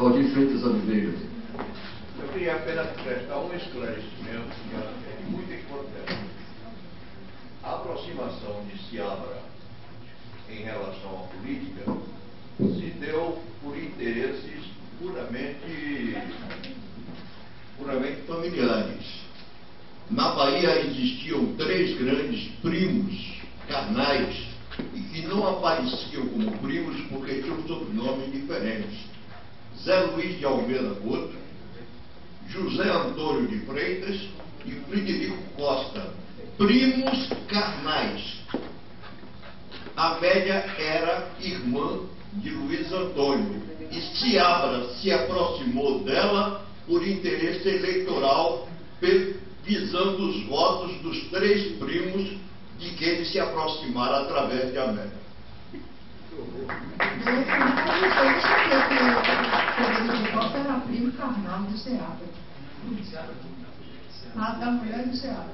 Valdir Freitas Oliveira. Eu queria apenas prestar um esclarecimento que é muito importante. A aproximação de Seabra em relação à política se deu por interesses puramente familiares. Na Bahia existiam 3 grandes primos carnais e que não apareciam como primos porque tinham sobrenomes diferentes. Zé Luiz de Almeida Couto, José Antônio de Freitas e Frederico Costa, primos carnais. A Amélia era irmã de Luiz Antônio e Seabra se aproximou dela por interesse eleitoral, visando os votos dos 3 primos de que ele se aproximara através de Amélia. Frederico Costa era primo carnal de Seabra. Da mulher de Seabra.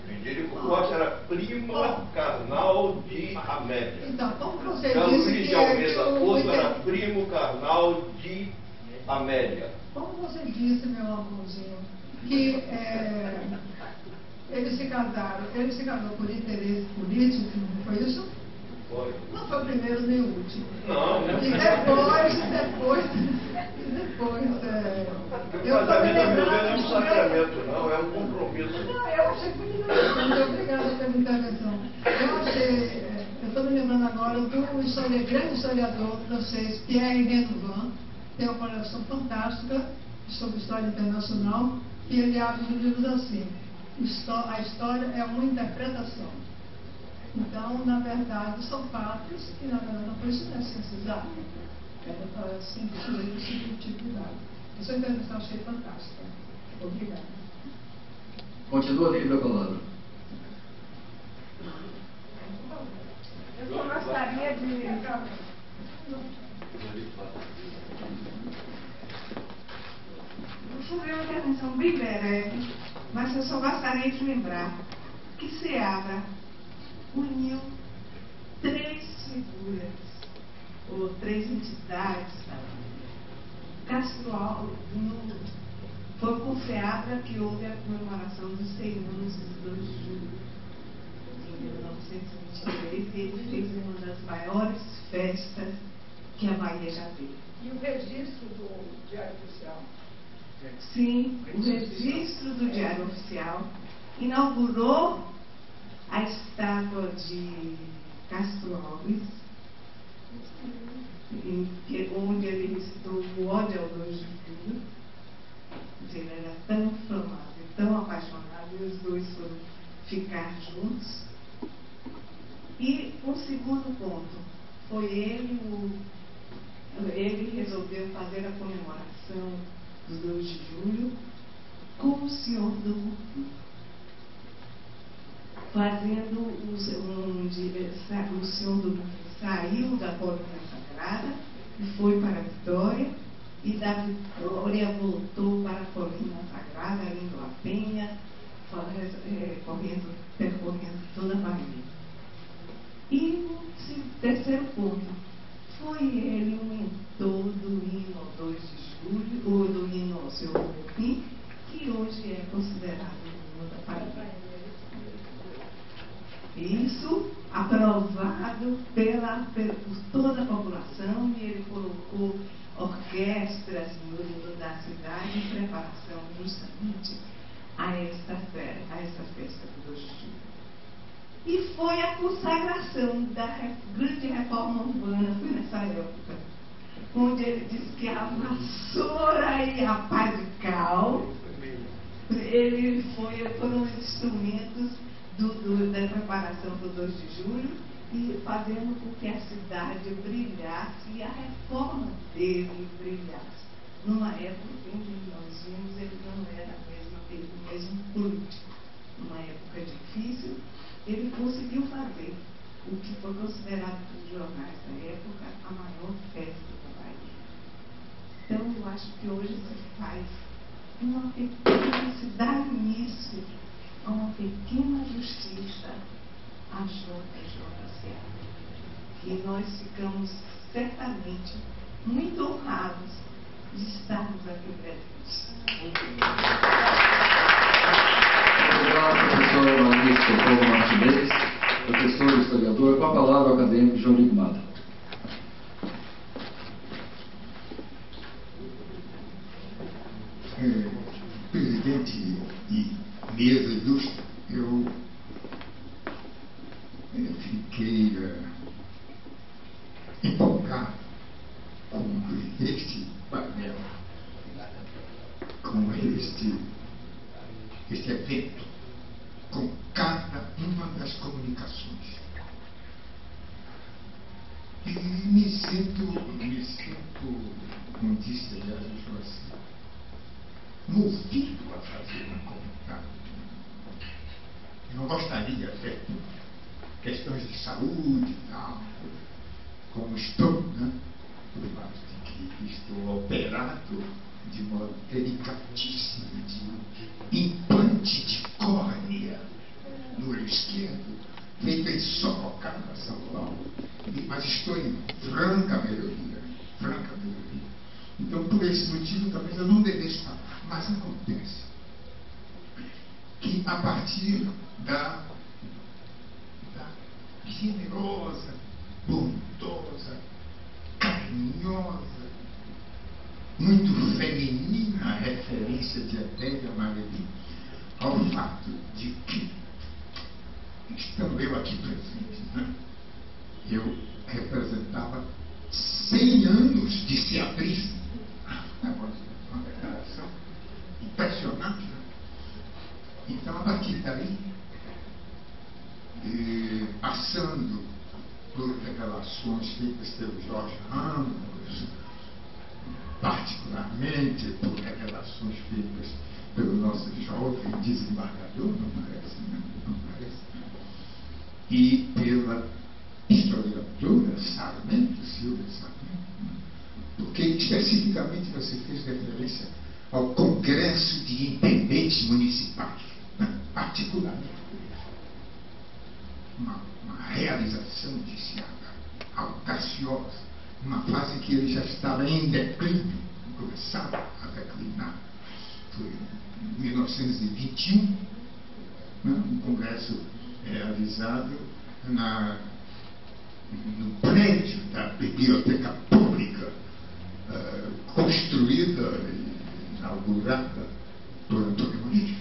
Frederico Costa era prima carnal de Amélia. Então, como você Zé disse Luiz de que Almeida Couto era primo carnal de Amélia. Como você disse, meu amorzinho, que eles se casou por interesse político, não foi isso? Foi. Não foi o primeiro nem o último. Não. E depois eu estou me lembrando. Não é um sacramento, não, é um compromisso. Não, eu achei muito interessante. Obrigada pela intervenção. Eu estou me lembrando agora do grande historiador francês Pierre Renouvin, tem uma coleção fantástica sobre história internacional, que ele abre os livros assim: a história é uma interpretação. Então, na verdade, são fatos que, na verdade, não precisam ser ciências. Era para simplesmente subjetividade. Essa intervenção achei fantástica. Obrigada. Continua livre a palavra. Eu só gostaria de... Vou fazer uma intervenção bem breve, mas eu só gostaria de lembrar que Seabra uniu 3 figuras, ou 3 entidades da vida. Castro Alves, foi com Seabra que houve a comemoração dos 100 anos do 2 de julho de 1923, e ele fez uma das maiores festas que a Bahia já teve. E o registro do Diário Oficial? Sim, o registro do Diário Oficial inaugurou a estátua de Castro Alves, onde ele recitou o ódio ao 2 de julho. Ele era tão inflamado e tão apaixonado, e os dois foram ficar juntos. E o segundo ponto foi ele resolveu fazer a comemoração do 2 de julho com o Senhor do Mundo, fazendo o Senhor do Mundo saiu da colônia sagrada e foi para a Vitória, e da Vitória voltou para a colônia sagrada, indo a Penha, percorrendo toda a Bahia. E o terceiro ponto, foi ele o mentor do hino ao 2 de julho, ou do hino ao Senhor do Mundo, que hoje é considerado o hino da Bahia. Isso aprovado por toda a população, e ele colocou orquestras no da cidade em preparação justamente a esta festa do 2 de julho. E foi a consagração da grande reforma urbana, foi nessa época, onde ele disse que a vassoura e a pá de cal foram os instrumentos da preparação do 2 de julho, e fazendo com que a cidade brilhasse e a reforma dele brilhasse. Numa época em que nós vimos, ele não era o mesmo político. Numa época difícil, ele conseguiu fazer o que foi considerado pelos jornais da época a maior festa da Bahia. Então, eu acho que hoje se faz uma pequena, se dá início a uma pequena justiça à JJCA. E nós ficamos certamente muito honrados de estarmos aqui presentes. Obrigado, professor Maurício Socorro Martinez, professor e historiador, com a palavra ao acadêmico João Ligmado. Presidente e mesa ilustre, eu fiquei empolgado com este painel, com este evento, com cada uma das comunicações. E me sinto, como disse aliás o Joacir, movido a fazer um comentário. Eu não gostaria até por questões de saúde e tal, como estou, né? Por fato de que estou operado de modo delicatíssimo de implante de córnea no olho esquerdo, feito em Sorocaba, São Paulo. Mas estou em franca melhoria. Então, por esse motivo, talvez eu não devesse falar. Mas acontece que, a partir da generosa, bondosa, carinhosa, muito feminina referência de Adélia Magali ao fato de que, estando eu aqui presente, né, eu representava 100 anos de ceabrismo. Uma declaração impressionante, né? Então, a partir daí, passando por revelações feitas pelo Jorge Ramos, particularmente por revelações feitas pelo nosso jovem desembargador, não parece, né? Não parece. E pela historiadora Sarmento, Silvia Sarmento, né? Porque especificamente você fez referência ao Congresso de Intendentes Municipais, né? Particularmente uma realização de Seabra audaciosa, uma fase em que ele já estava em declínio, começava a declinar. Foi em 1921, né? Um congresso realizado no prédio da Biblioteca Pública, construída e inaugurada por Antônio Muniz.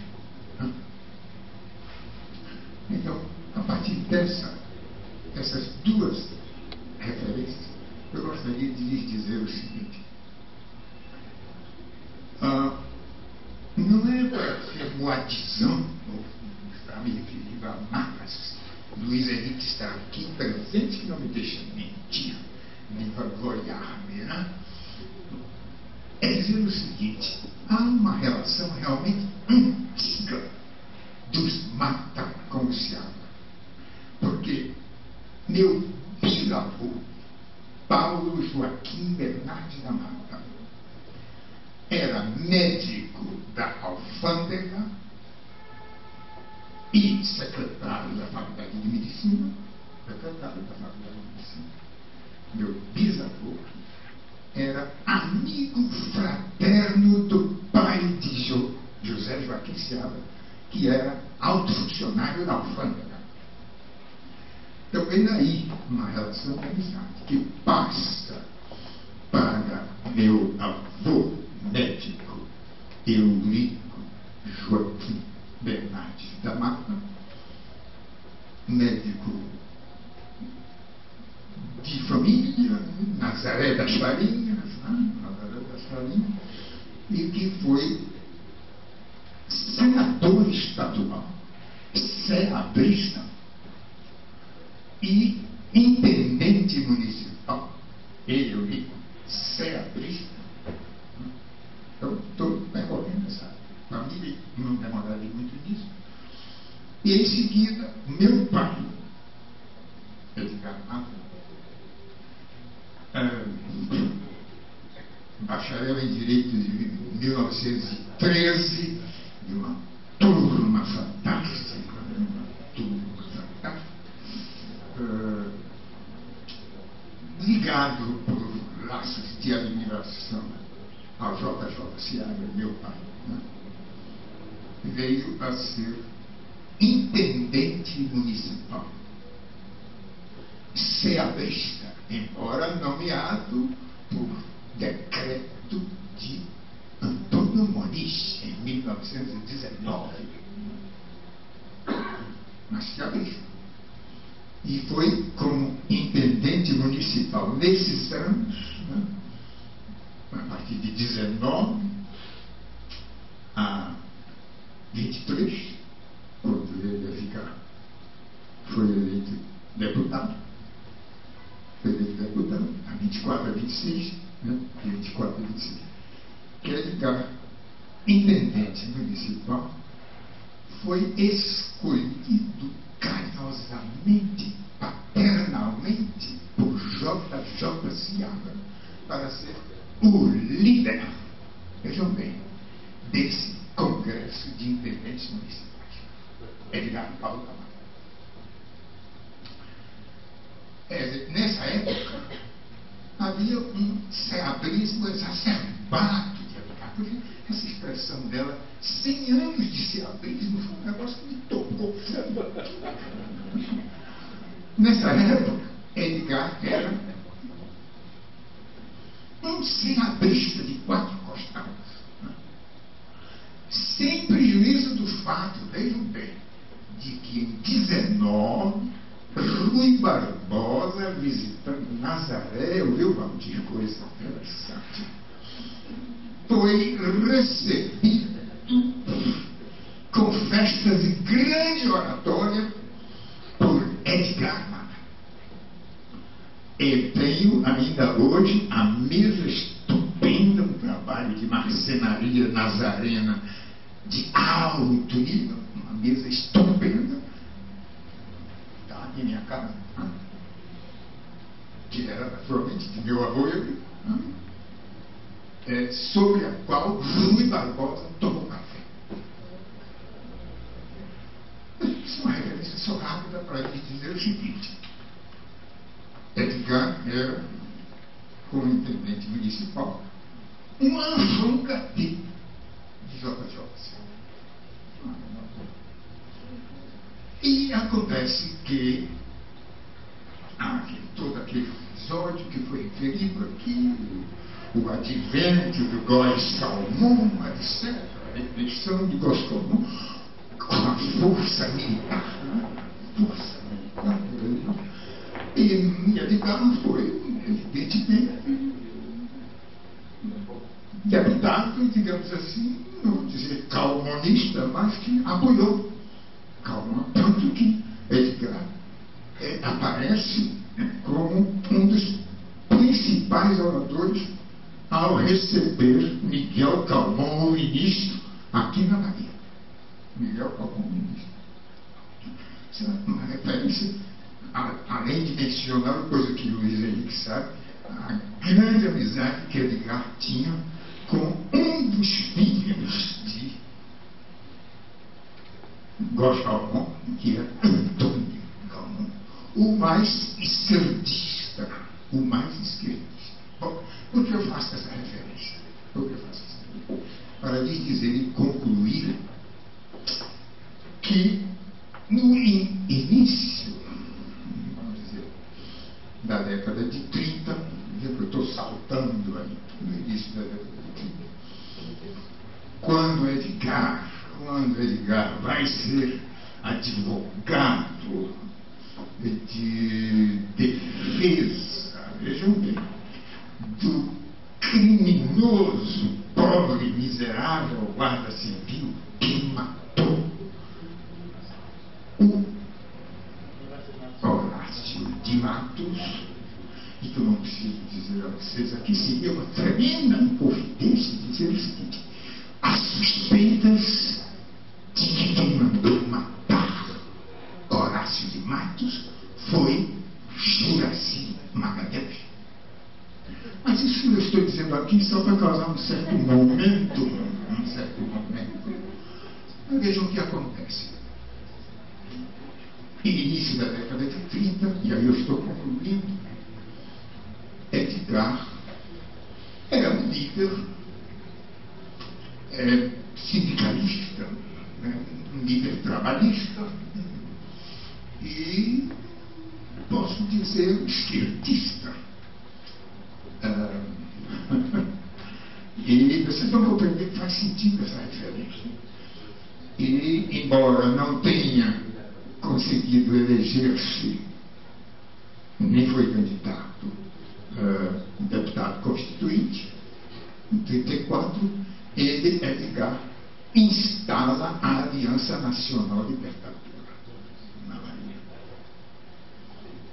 Então, a partir dessas duas referências, eu gostaria de lhes dizer o seguinte: não é para ser moatizão, está me referindo a Marx. Luiz Henrique está aqui presente, que não me deixa mentir, nem vangloriar-me, né? É dizer o seguinte: há uma relação realmente antiga dos Mata com o Seabra. Porque meu bisavô, Paulo Joaquim Bernardes da Mata, era médico da Alfândega e secretário da Faculdade de Medicina. Meu bisavô era amigo fraterno do pai de José Joaquim Seabra, que era alto funcionário da Alfândega. Então, vem daí uma relação de amizade que passa para meu avô médico Eurico Joaquim Bernardes da Mata, médico de família, Nazaré das Farinhas, e que foi senador estadual, seabrista e intendente municipal. Eurico, seabrista. Eu estou percorrendo essa família, não demorarei muito nisso. E em seguida, meu pai, Edgar Mata, bacharel em Direito de 1913, de uma turma fantástica, ligado por laços de admiração ao J.J. Seara, meu pai, né? Veio a ser intendente municipal, seabrista, embora nomeado por decreto de Antônio Muniz, em 1919, mas seabrista. E foi como intendente municipal nesses anos, né, a partir de 19 a 23, quando ele ia ficar, foi eleito deputado. Foi eleito deputado, a 24 a 26, né, de 24 a 26. Quer ficar intendente municipal, foi escolhido carinhosamente, paternalmente, por J.J. Seara para ser o líder, vejam bem, desse Congresso de Intendentes Municipais. Edgar Paulo Camargo. Nessa época, havia um seabrismo exacerbado de Edgar, porque essa expressão dela, 100 anos de seabrismo, foi um negócio que me tocou. Nessa época, Edgar era um seabrista de 4 costados, né? Sem prejuízo do fato, vejam bem, de que em 19, Rui Barbosa, visitando Nazaré, ouviu, Valdir, coisa interessante, foi recebido com festas e grande oratória por Edgar Maga. E tenho ainda hoje a mesa estupenda, um trabalho de marcenaria nazarena de alto nível, uma mesa estupenda, está aqui em minha casa, né? Que era naturalmente de meu avô, né? Sobre a qual Rui Barbosa tomou café. Isso é uma referência só rápida para lhes dizer o seguinte: Edgar era, como intendente municipal, um anjo de J.J. E acontece que todo aquele episódio que foi referido aqui, o advento do Góes Salmão, etc., a eleição de Góes Salmão, com a força militar, né? Força militar. E Edgar foi, evidentemente, deputado, digamos assim, não vou dizer calmonista, mas que apoiou Calmon, tanto que Edgar aparece como um dos principais oradores ao receber Miguel Calmon, o ministro, aqui na Bahia. Miguel Calmon, ministro. Isso é uma referência, além de mencionar uma coisa que o Luiz Henrique sabe, a grande amizade que Edgar tinha com um dos filhos de Góes Calmon, que é Antônio Calmon, o mais esquerdista, Bom, por que eu faço essa referência? Para lhes dizer e concluir que no início, vamos dizer, da década de 30, eu estou saltando aí, no início da década de 30, quando Edgar vai ser advogado de defesa, vejam bem, do criminoso, pobre, miserável guarda civil que matou o Horácio de Matos, e que eu não preciso dizer a vocês aqui, seria uma tremenda inconfidência dizer o seguinte: as suspeitas de que quem mandou matar Horácio de Matos foi Juraci Magalhães. Mas isso eu estou dizendo aqui só para causar um certo momento. Mas vejam o que acontece. Início da década de 30, e aí eu estou concluindo, Edgar era um líder sindicalista, né, um líder trabalhista e, posso dizer, esquerdista. E vocês vão compreender que faz sentido essa referência. E, embora não tenha conseguido eleger-se, nem foi candidato deputado constituinte, em 1934, ele, Edgar, instala a Aliança Nacional Libertadora na Bahia,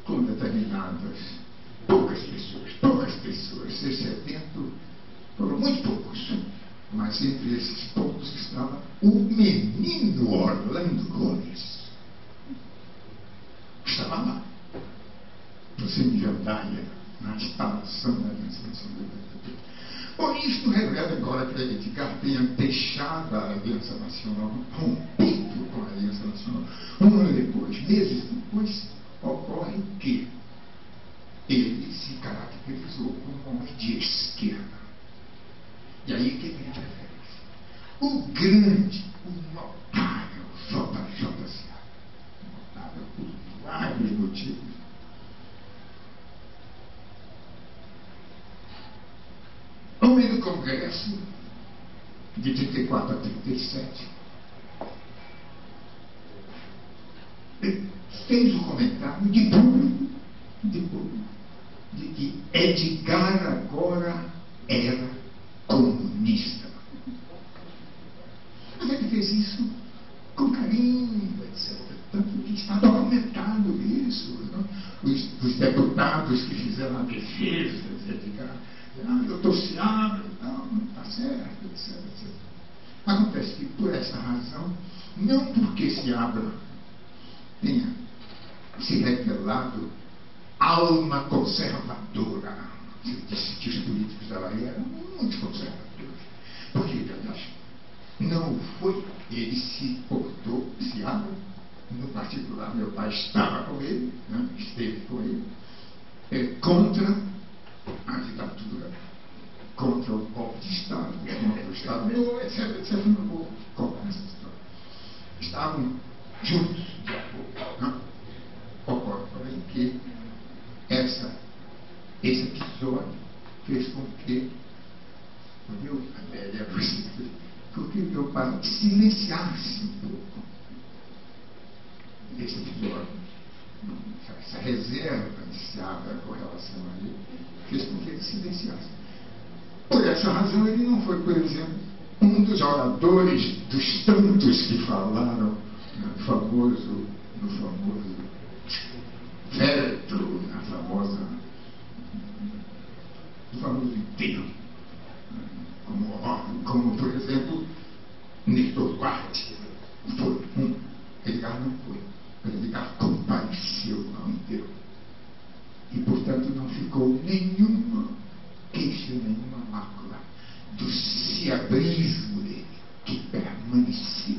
com determinadas poucas pessoas, esse evento foram muito poucos, mas entre esses poucos estava o menino Orlando Gomes. Estava lá, no Cine de Andaia, na instalação da Aliança Nacional Libertadora. Bom, isso revela, embora que Edgar tenha deixado a Aliança Nacional, rompido com a Aliança Nacional, um ano depois, meses depois, ocorre que ele se caracterizou como um homem de esquerda. E aí que vem a referência. O grande, o notável JJCA, notável por vários motivos, no meio do Congresso, de 34 a 37, fez um comentário de público, de que Edgar agora era comunista. Mas ele fez isso com carinho, etc. Tanto que está documentado isso. Não? Os deputados que fizeram a defesa de Edgar, doutor Seabra, não está certo, etc, etc. Acontece que, por essa razão, não porque Seabra tenha se revelado alma conservadora, se disse que os políticos da Bahia eram muito conservadores, porque, aliás, não foi, ele se portou, Seabra, no particular, meu pai estava com ele, né, esteve com ele, contra a ditadura, contra o golpe de Estado, contra o Estado Novo, etc, etc. Não vou contar essa história. Estavam juntos de acordo. Né? Ocorre, porém, que esse episódio fez com que, viu, Adélia, com que meu pai silenciasse um pouco esse episódio. Essa reserva iniciada com relação a ele fez com que ele silenciasse. Por essa razão, ele não foi, por exemplo, um dos oradores dos tantos que falaram no famoso féretro, no famoso enterro, como, por exemplo, Nestor Duarte. Foi um. Edgar não foi. Edgar compareceu ao enterro. E, portanto, não ficou nenhuma queixa, nenhuma mácula do ciabrismo dele, que permaneceu.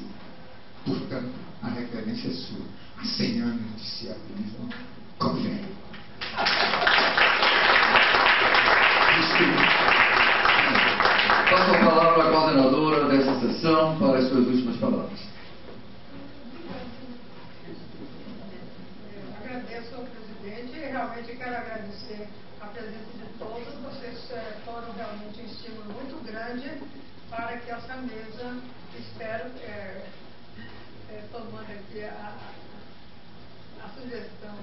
Portanto, a referência é sua. Há 100 anos de ciabrismo com velho. Passo a palavra à coordenadora dessa sessão para as suas últimas palavras. Agradeço ao presidente e realmente quero agradecer a presença de todos. Vocês foram realmente um estímulo muito grande para que essa mesa, espero, tomando aqui a sugestão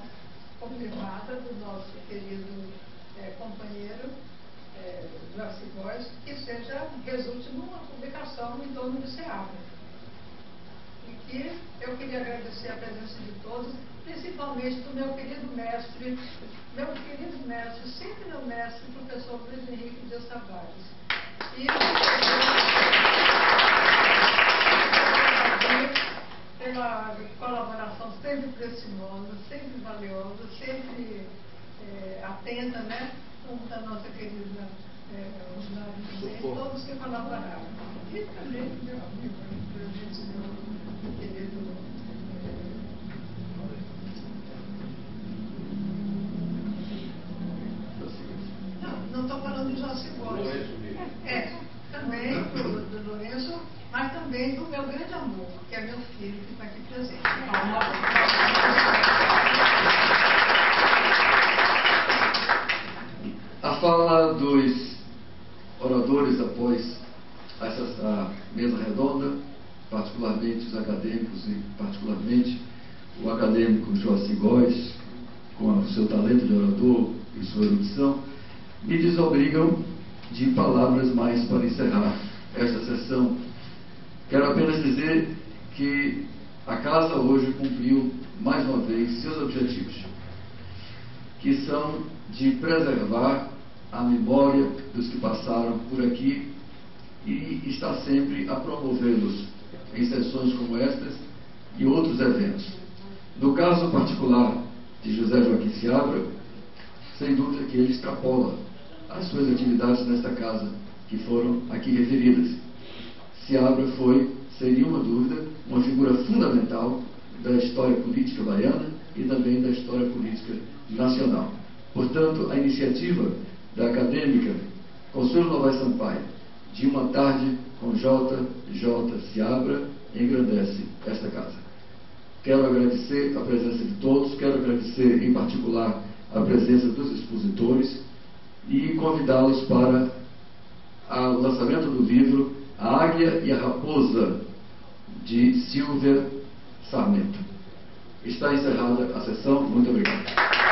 confirmada do nosso querido companheiro Joaci Góes, que resulte numa publicação em torno de Seabra. E que eu queria agradecer a presença de todos, principalmente do meu querido mestre, sempre meu mestre, professor Luiz Henrique Dias Tavares. E pela colaboração sempre preciosa, sempre valiosa, sempre atenta, né? Como da nossa querida todos que colaboraram. E também meu amigo, presidente, meu querido não estou falando de Joaci Góes. Também do Lourenço, mas também do meu grande amor, que é meu filho, que está aqui presente. A fala dos oradores após essa mesa redonda, particularmente os acadêmicos e particularmente o acadêmico Joaci Góes, com o seu talento de orador e sua erudição, me desobrigam de palavras mais para encerrar esta sessão. Quero apenas dizer que a Casa hoje cumpriu mais uma vez seus objetivos, que são de preservar a memória dos que passaram por aqui e está sempre a promovê-los em sessões como estas e outros eventos. No caso particular de José Joaquim Seabra, sem dúvida que ele extrapola as suas atividades nesta casa, que foram aqui referidas. Seabra foi, sem nenhuma dúvida, uma figura fundamental da história política baiana e também da história política nacional. Portanto, a iniciativa da acadêmica Consuelo Novaes Sampaio, de uma tarde com J. Seabra, engrandece esta casa. Quero agradecer a presença de todos, quero agradecer em particular a presença dos expositores e convidá-los para o lançamento do livro A Águia e a Raposa, de Silvia Sarmento. Está encerrada a sessão. Muito obrigado.